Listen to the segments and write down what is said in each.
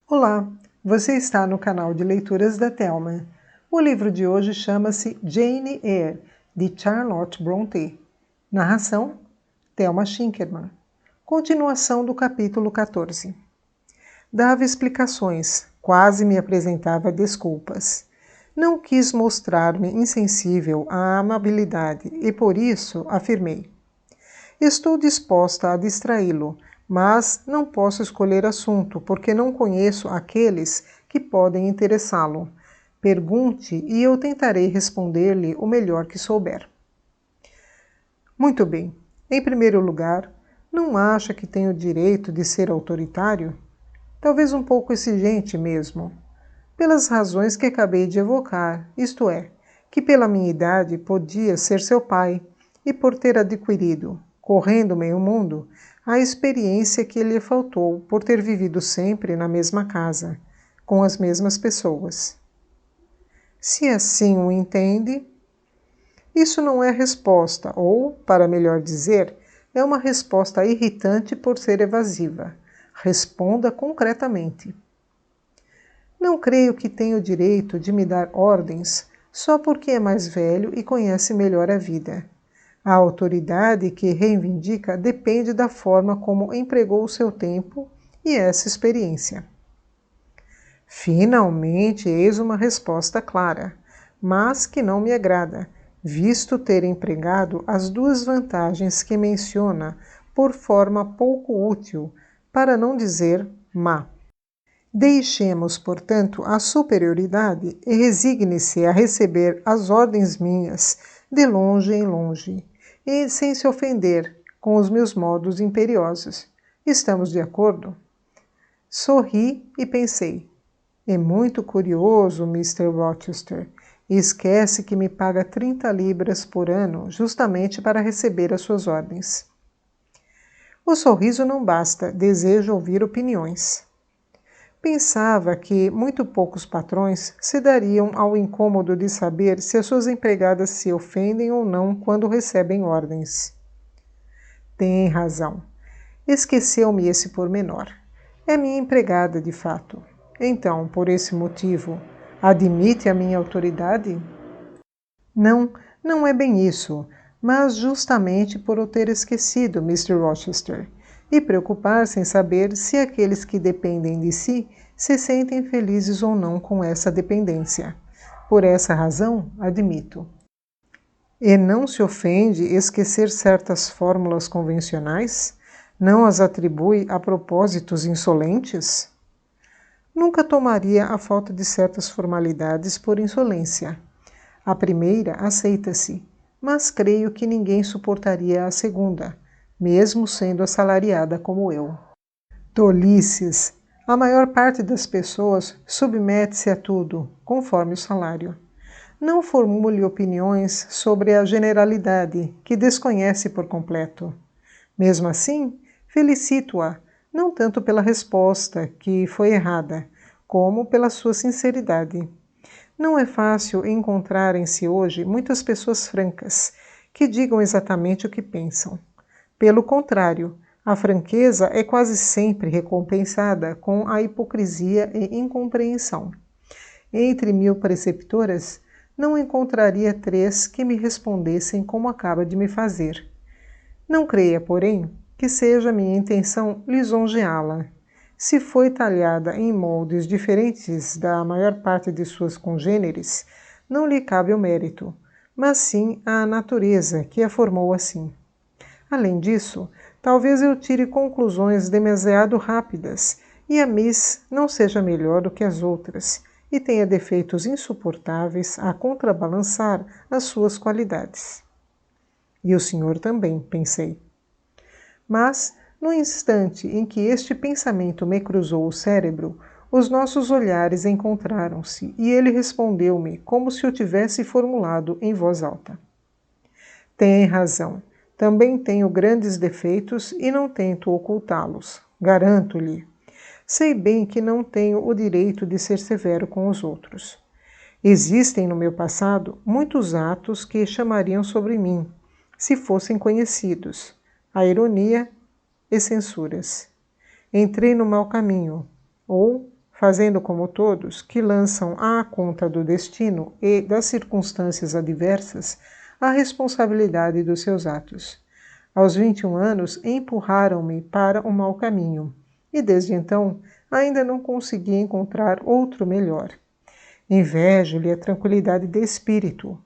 Olá, você está no canal de leituras da Thelma. O livro de hoje chama-se Jane Eyre, de Charlotte Brontë. Narração, Thelma Schinkelmann. Continuação do capítulo 14. Dava explicações, quase me apresentava desculpas. Não quis mostrar-me insensível à amabilidade e por isso afirmei: estou disposta a distraí-lo, mas não posso escolher assunto, porque não conheço aqueles que podem interessá-lo. Pergunte e eu tentarei responder-lhe o melhor que souber. Muito bem. Em primeiro lugar, não acha que tenho direito de ser autoritário? Talvez um pouco exigente mesmo. Pelas razões que acabei de evocar, isto é, que pela minha idade podia ser seu pai, e por ter adquirido, correndo meio mundo, a experiência que lhe faltou por ter vivido sempre na mesma casa, com as mesmas pessoas. Se assim o entende, isso não é resposta, ou, para melhor dizer, é uma resposta irritante por ser evasiva. Responda concretamente. Não creio que tenha o direito de me dar ordens só porque é mais velho e conhece melhor a vida. A autoridade que reivindica depende da forma como empregou o seu tempo e essa experiência. Finalmente, eis uma resposta clara, mas que não me agrada, visto ter empregado as duas vantagens que menciona por forma pouco útil, para não dizer má. Deixemos, portanto, a superioridade e resigne-se a receber as ordens minhas de longe em longe, e sem se ofender com os meus modos imperiosos. Estamos de acordo? Sorri e pensei. É muito curioso, Mr. Rochester, e esquece que me paga 30 libras por ano justamente para receber as suas ordens. O sorriso não basta, desejo ouvir opiniões. Pensava que muito poucos patrões se dariam ao incômodo de saber se as suas empregadas se ofendem ou não quando recebem ordens. Tem razão. Esqueceu-me esse pormenor. É minha empregada, de fato. Então, por esse motivo, admite a minha autoridade? Não, não é bem isso, mas justamente por eu ter esquecido, Mr. Rochester, e preocupar-se em saber se aqueles que dependem de si se sentem felizes ou não com essa dependência. Por essa razão, admito. E não se ofende esquecer certas fórmulas convencionais? Não as atribui a propósitos insolentes? Nunca tomaria a falta de certas formalidades por insolência. A primeira aceita-se, mas creio que ninguém suportaria a segunda, mesmo sendo assalariada como eu. Tolices! A maior parte das pessoas submete-se a tudo, conforme o salário. Não formule opiniões sobre a generalidade, que desconhece por completo. Mesmo assim, felicito-a, não tanto pela resposta, que foi errada, como pela sua sinceridade. Não é fácil encontrarem-se hoje muitas pessoas francas, que digam exatamente o que pensam. Pelo contrário, a franqueza é quase sempre recompensada com a hipocrisia e incompreensão. Entre 1000 preceptoras, não encontraria 3 que me respondessem como acaba de me fazer. Não creia, porém, que seja minha intenção lisonjeá-la. Se foi talhada em moldes diferentes da maior parte de suas congêneres, não lhe cabe o mérito, mas sim à natureza que a formou assim. Além disso, talvez eu tire conclusões demasiado rápidas e a Miss não seja melhor do que as outras e tenha defeitos insuportáveis a contrabalançar as suas qualidades. E o senhor também, pensei. Mas, no instante em que este pensamento me cruzou o cérebro, os nossos olhares encontraram-se e ele respondeu-me como se o tivesse formulado em voz alta. Tem razão. Também tenho grandes defeitos e não tento ocultá-los. Garanto-lhe. Sei bem que não tenho o direito de ser severo com os outros. Existem no meu passado muitos atos que chamariam sobre mim, se fossem conhecidos, a ironia e censuras. Entrei no mau caminho, ou fazendo como todos que lançam à conta do destino e das circunstâncias adversas a responsabilidade dos seus atos. Aos 21 anos, empurraram-me para o mau caminho, e desde então ainda não consegui encontrar outro melhor. Invejo-lhe a tranquilidade de espírito,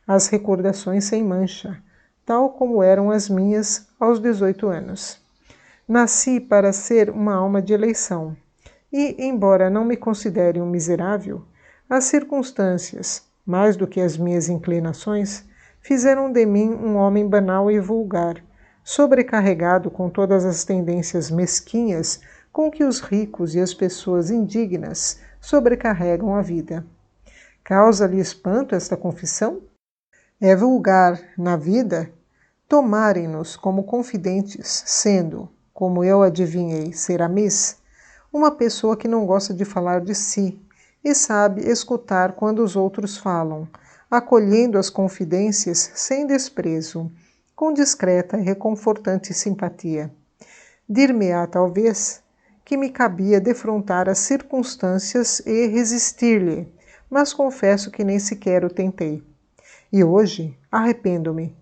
as recordações sem mancha, tal como eram as minhas aos 18 anos. Nasci para ser uma alma de eleição, e, embora não me considere um miserável, as circunstâncias, mais do que as minhas inclinações, fizeram de mim um homem banal e vulgar, sobrecarregado com todas as tendências mesquinhas com que os ricos e as pessoas indignas sobrecarregam a vida. Causa-lhe espanto esta confissão? É vulgar, na vida, tomarem-nos como confidentes, sendo, como eu adivinhei, Seramis, uma pessoa que não gosta de falar de si e sabe escutar quando os outros falam, acolhendo as confidências sem desprezo, com discreta e reconfortante simpatia. Dir-me-á, talvez, que me cabia defrontar as circunstâncias e resistir-lhe, mas confesso que nem sequer o tentei. E hoje arrependo-me.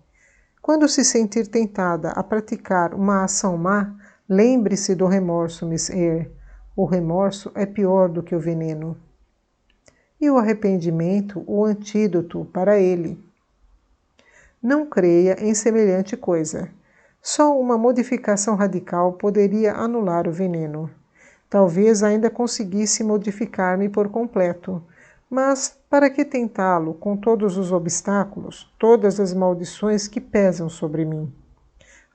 Quando se sentir tentada a praticar uma ação má, lembre-se do remorso, Miss Eyre. O remorso é pior do que o veneno. E o arrependimento, o antídoto para ele. Não creia em semelhante coisa. Só uma modificação radical poderia anular o veneno. Talvez ainda conseguisse modificar-me por completo, mas para que tentá-lo com todos os obstáculos, todas as maldições que pesam sobre mim?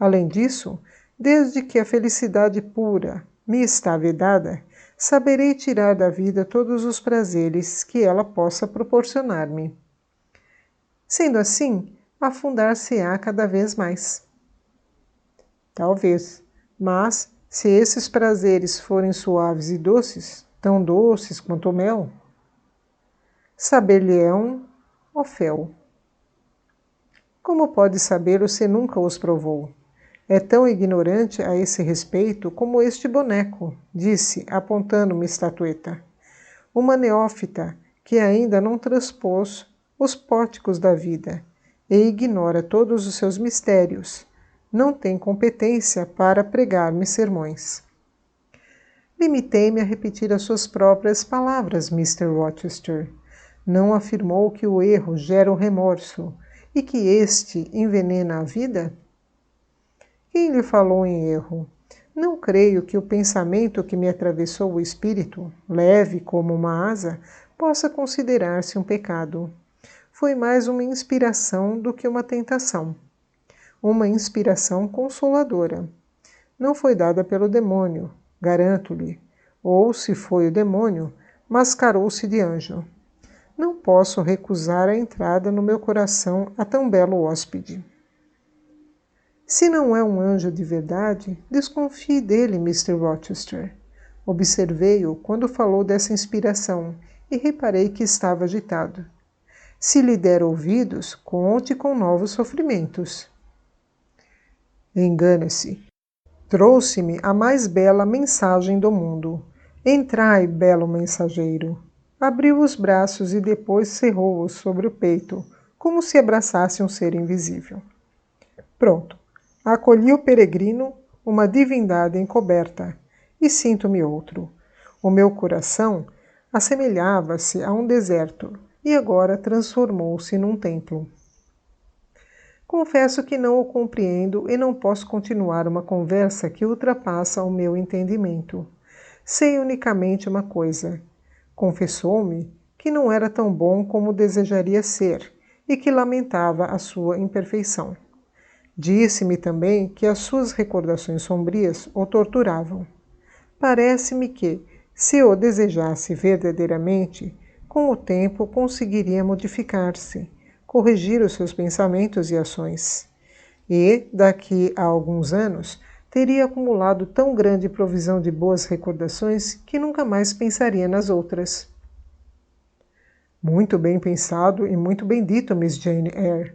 Além disso, desde que a felicidade pura me está vedada, saberei tirar da vida todos os prazeres que ela possa proporcionar-me. Sendo assim, afundar-se-á cada vez mais. Talvez, mas se esses prazeres forem suaves e doces, tão doces quanto o mel, saber-lhe-ão, ó fel. Como pode sabê-lo se nunca os provou? É tão ignorante a esse respeito como este boneco, disse, apontando uma estatueta. Uma neófita que ainda não transpôs os pórticos da vida e ignora todos os seus mistérios, não tem competência para pregar-me sermões. Limitei-me a repetir as suas próprias palavras, Mr. Rochester. Não afirmou que o erro gera o remorso e que este envenena a vida? Quem lhe falou em erro? Não creio que o pensamento que me atravessou o espírito, leve como uma asa, possa considerar-se um pecado. Foi mais uma inspiração do que uma tentação. Uma inspiração consoladora. Não foi dada pelo demônio, garanto-lhe, ou, se foi o demônio, mascarou-se de anjo. Não posso recusar a entrada no meu coração a tão belo hóspede. Se não é um anjo de verdade, desconfie dele, Mr. Rochester. Observei-o quando falou dessa inspiração e reparei que estava agitado. Se lhe der ouvidos, conte com novos sofrimentos. Engana-se. Trouxe-me a mais bela mensagem do mundo. Entrai, belo mensageiro. Abriu os braços e depois cerrou-os sobre o peito, como se abraçasse um ser invisível. Pronto. Acolhi o peregrino, uma divindade encoberta, e sinto-me outro. O meu coração assemelhava-se a um deserto e agora transformou-se num templo. Confesso que não o compreendo e não posso continuar uma conversa que ultrapassa o meu entendimento. Sei unicamente uma coisa. Confessou-me que não era tão bom como desejaria ser e que lamentava a sua imperfeição. Disse-me também que as suas recordações sombrias o torturavam. Parece-me que, se o desejasse verdadeiramente, com o tempo conseguiria modificar-se, corrigir os seus pensamentos e ações. E, daqui a alguns anos, teria acumulado tão grande provisão de boas recordações que nunca mais pensaria nas outras. Muito bem pensado e muito bem dito, Miss Jane Eyre.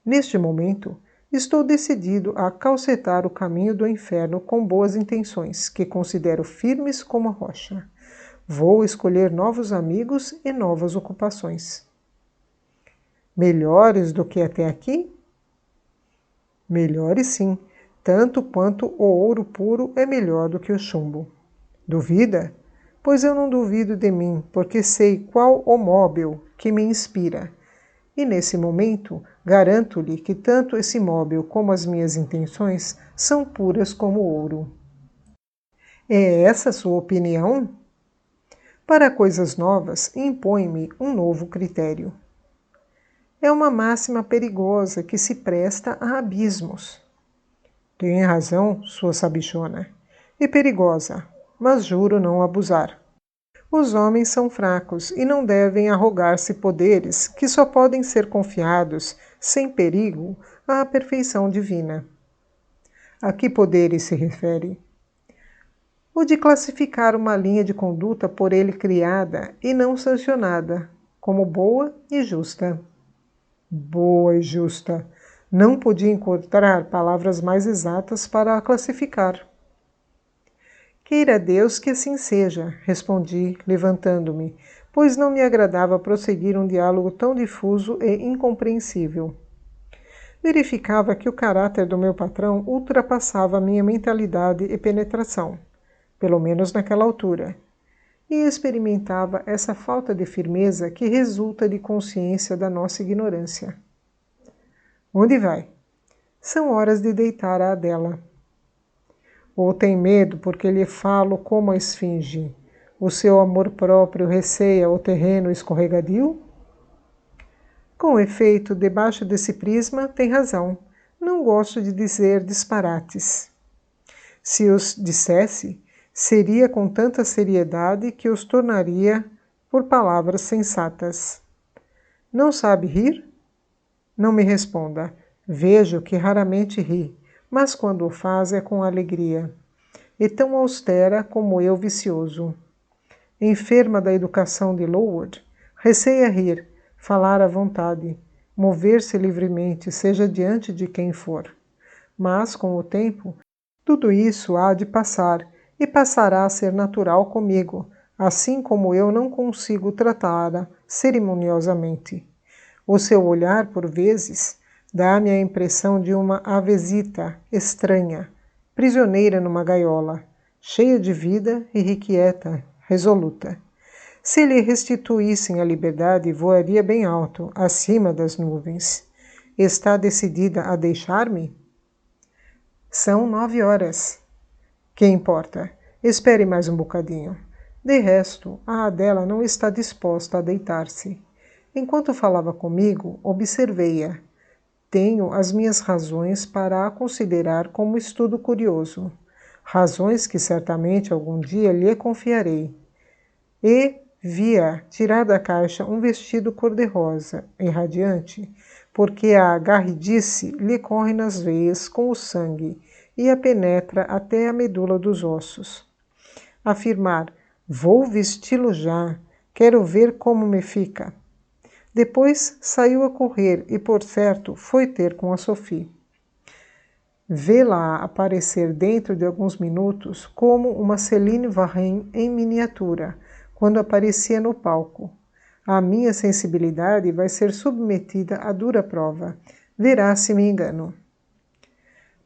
Neste momento, estou decidido a calcetar o caminho do inferno com boas intenções, que considero firmes como a rocha. Vou escolher novos amigos e novas ocupações. Melhores do que até aqui? Melhores sim, tanto quanto o ouro puro é melhor do que o chumbo. Duvida? Pois eu não duvido de mim, porque sei qual o móvel que me inspira. E nesse momento, garanto-lhe que tanto esse móvel como as minhas intenções são puras como ouro. É essa a sua opinião? Para coisas novas, impõe-me um novo critério. É uma máxima perigosa que se presta a abismos. Tem razão, sua sabichona. E perigosa, mas juro não abusar. Os homens são fracos e não devem arrogar-se poderes que só podem ser confiados, sem perigo, à perfeição divina. A que poderes se refere? O de classificar uma linha de conduta por ele criada e não sancionada, como boa e justa. Boa e justa. Não podia encontrar palavras mais exatas para a classificar. Queira Deus que assim seja, respondi, levantando-me, pois não me agradava prosseguir um diálogo tão difuso e incompreensível. Verificava que o caráter do meu patrão ultrapassava minha mentalidade e penetração, pelo menos naquela altura, e experimentava essa falta de firmeza que resulta de consciência da nossa ignorância. Onde vai? São horas de deitar à Adela. Ou tem medo porque lhe falo como a esfinge? O seu amor próprio receia o terreno escorregadio? Com efeito, debaixo desse prisma, tem razão. Não gosto de dizer disparates. Se os dissesse, seria com tanta seriedade que os tornaria por palavras sensatas. Não sabe rir? Não me responda. Vejo que raramente ri, mas quando o faz é com alegria. E tão austera como eu vicioso. Enferma da educação de Lowood, receia rir, falar à vontade, mover-se livremente, seja diante de quem for. Mas, com o tempo, tudo isso há de passar e passará a ser natural comigo, assim como eu não consigo tratá-la cerimoniosamente. O seu olhar, por vezes, dá-me a impressão de uma avesita estranha, prisioneira numa gaiola, cheia de vida, irrequieta, resoluta. Se lhe restituíssem a liberdade, voaria bem alto, acima das nuvens. Está decidida a deixar-me? São 9 horas. Que importa? Espere mais um bocadinho. De resto, a Adela não está disposta a deitar-se. Enquanto falava comigo, observei-a. Tenho as minhas razões para a considerar como estudo curioso. Razões que certamente algum dia lhe confiarei. E vi-a tirar da caixa um vestido cor-de-rosa e radiante, porque a garridice lhe corre nas veias com o sangue e a penetra até a medula dos ossos. Afirmar, vou vesti-lo já, quero ver como me fica. Depois saiu a correr e, por certo, foi ter com a Sophie. Vê-la aparecer dentro de alguns minutos como uma Céline Varenne em miniatura, quando aparecia no palco. A minha sensibilidade vai ser submetida a dura prova. Verá se me engano.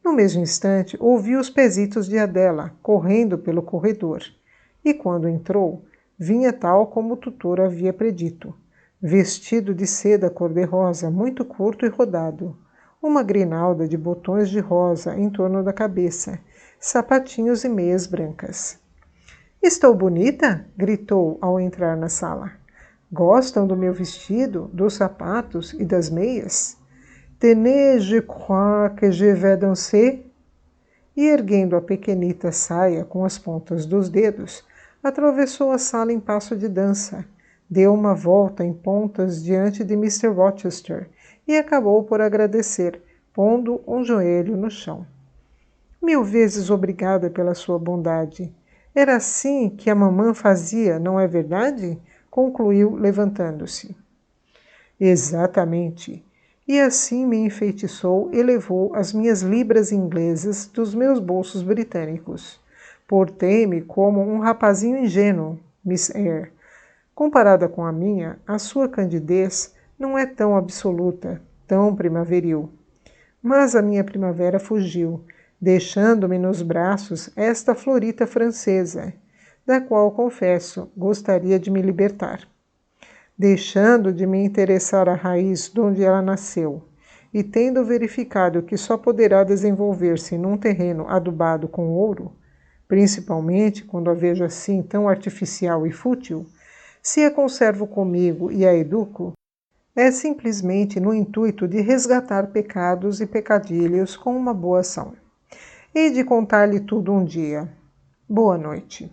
No mesmo instante, ouvi os pesitos de Adela, correndo pelo corredor. E quando entrou, vinha tal como o tutor havia predito. Vestido de seda cor-de-rosa, muito curto e rodado. Uma grinalda de botões de rosa em torno da cabeça, sapatinhos e meias brancas. Estou bonita? Gritou ao entrar na sala. Gostam do meu vestido, dos sapatos e das meias? Tenez, je crois que je vais danser? E erguendo a pequenita saia com as pontas dos dedos, atravessou a sala em passo de dança, deu uma volta em pontas diante de Mr. Rochester e acabou por agradecer, pondo um joelho no chão. 1000 vezes obrigada pela sua bondade. Era assim que a mamã fazia, não é verdade? Concluiu, levantando-se. Exatamente. E assim me enfeitiçou e levou as minhas libras inglesas dos meus bolsos britânicos. Portei-me como um rapazinho ingênuo, Miss Eyre. Comparada com a minha, a sua candidez não é tão absoluta, tão primaveril. Mas a minha primavera fugiu, deixando-me nos braços esta florita francesa, da qual, confesso, gostaria de me libertar. Deixando de me interessar a raiz de onde ela nasceu, e tendo verificado que só poderá desenvolver-se num terreno adubado com ouro, principalmente quando a vejo assim tão artificial e fútil, se a conservo comigo e a educo, é simplesmente no intuito de resgatar pecados e pecadilhos com uma boa ação. Hei de contar-lhe tudo um dia. Boa noite.